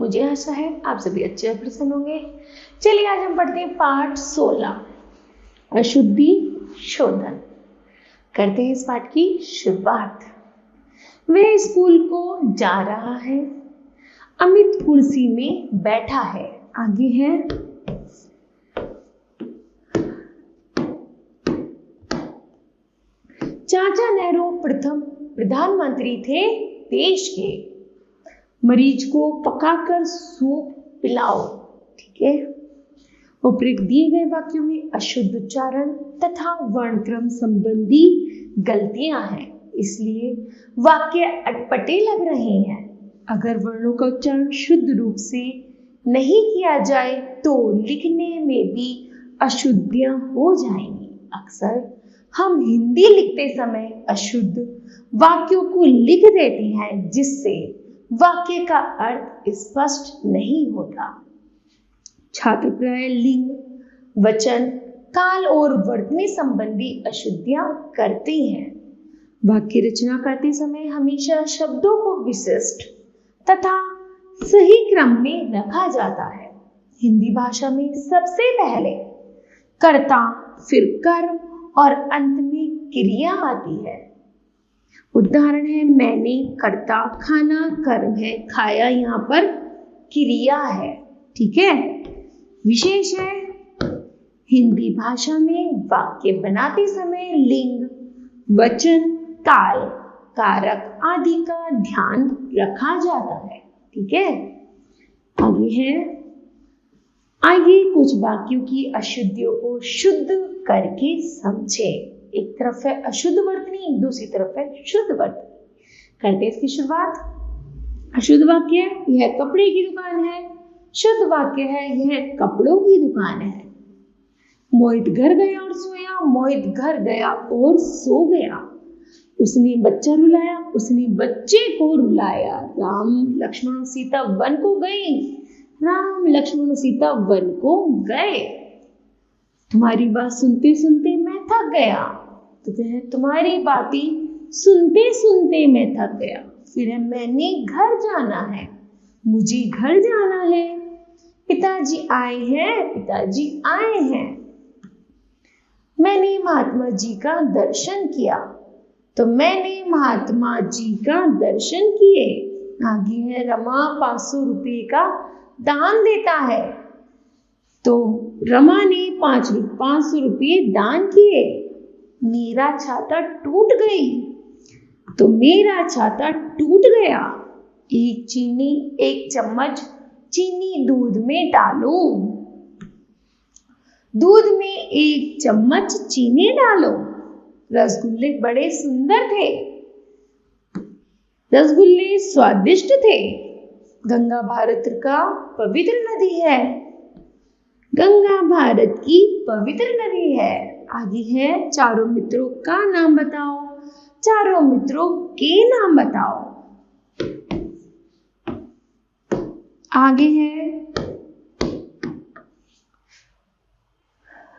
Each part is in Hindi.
मुझे आशा है आप सभी अच्छे और प्रसन्न होंगे। चलिए आज हम पढ़ते हैं पाठ 16 अशुद्धि शोधन। करते हैं इस पाठ की शुरुआत। वह स्कूल को जा रहा है। अमित कुर्सी में बैठा है। आगे है चाचा नेहरू प्रथम प्रधानमंत्री थे देश के। मरीज को पकाकर सूप पिलाओ। ठीक है। उपरोक्त दिए गए वाक्यों में अशुद्ध उच्चारण तथा वर्णक्रम संबंधी गलतियां हैं, इसलिए वाक्य अटपटे लग रहे हैं। अगर वर्णों का उच्चारण शुद्ध रूप से नहीं किया जाए तो लिखने में भी अशुद्धियां हो जाएंगी। अक्सर हम हिंदी लिखते समय अशुद्ध वाक्यों को लिख देते हैं, जिससे वाक्य का अर्थ स्पष्ट नहीं होता। छात्र प्राय लिंग, वचन, काल और वर्तनी संबंधी अशुद्धियां करते हैं। वाक्य रचना करते समय हमेशा शब्दों को विशिष्ट तथा सही क्रम में रखा जाता है। हिंदी भाषा में सबसे पहले कर्ता, फिर कर्म और अंत में क्रिया आती है। उदाहरण है मैंने, कर्ता, खाना कर्म है, खाया यहाँ पर क्रिया है। ठीक है। विशेष है हिंदी भाषा में वाक्य बनाते समय लिंग, वचन, काल, कारक आदि का ध्यान रखा जाता है। ठीक है। आगे है, आइए कुछ वाक्यों की अशुद्धियों को शुद्ध करके समझे। एक तरफ है अशुद्ध वर्तनी, दूसरी तरफ है शुद्ध वर्तनी। करते हैं इसकी शुरुआत। अशुद्ध वाक्य यह कपड़े की दुकान है। शुद्ध वाक्य है यह कपड़ों की दुकान है। मोहित घर गया और सोया। मोहित घर गया और सो गया। उसने बच्चा रुलाया। उसने बच्चे को रुलाया। राम, लक्ष्मण, सीता वन को गए। राम, लक्ष्मण, सीता वन को गए। तुम्हारी बात सुनते सुनते मैं थक गया। तो है तुम्हारी बातें सुनते सुनते मैं थक गया। फिर है मैंने घर जाना है। मुझे घर जाना है। पिताजी आए हैं। पिताजी आए हैं। मैंने महात्मा जी का दर्शन किया। तो मैंने महात्मा जी का दर्शन किए। आगे है रमा 500 रुपये का दान देता है। तो रमा ने 500 रुपये दान किए। मेरा छाता टूट गई। तो मेरा छाता टूट गया। एक चम्मच चीनी दूध में डालो। दूध में 1 चम्मच चीनी डालो। रसगुल्ले बड़े सुंदर थे। रसगुल्ले स्वादिष्ट थे। गंगा भारत का पवित्र नदी है। गंगा भारत की पवित्र नदी है। आगे है चारों मित्रों का नाम बताओ। चारों मित्रों के नाम बताओ। आगे है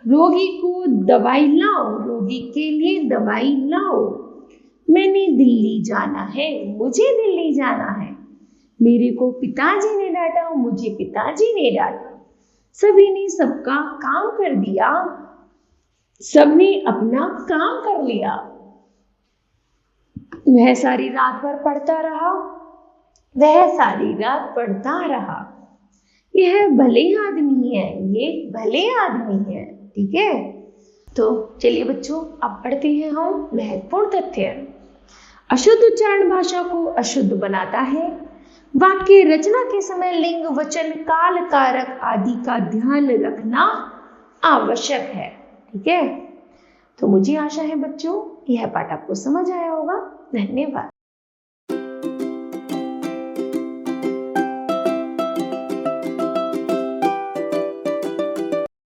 रोगी को दवाई लाओ। रोगी के लिए दवाई लाओ। मैंने दिल्ली जाना है। मुझे दिल्ली जाना है। मेरे को पिताजी ने डांटा। मुझे पिताजी ने डांटा। सभी ने सबका काम कर दिया। सबने अपना काम कर लिया। वह सारी रात भर पढ़ता रहा। वह सारी रात पढ़ता रहा। यह भले आदमी है। ये भले आदमी है। ठीक है। तो चलिए बच्चों अब पढ़ते हैं हम महत्वपूर्ण तथ्य। अशुद्ध उच्चारण भाषा को अशुद्ध बनाता है। वाक्य रचना के समय लिंग, वचन, काल, कारक आदि का ध्यान रखना आवश्यक है। ठीक है। तो मुझे आशा है बच्चों यह पाठ आपको समझ आया होगा। धन्यवाद।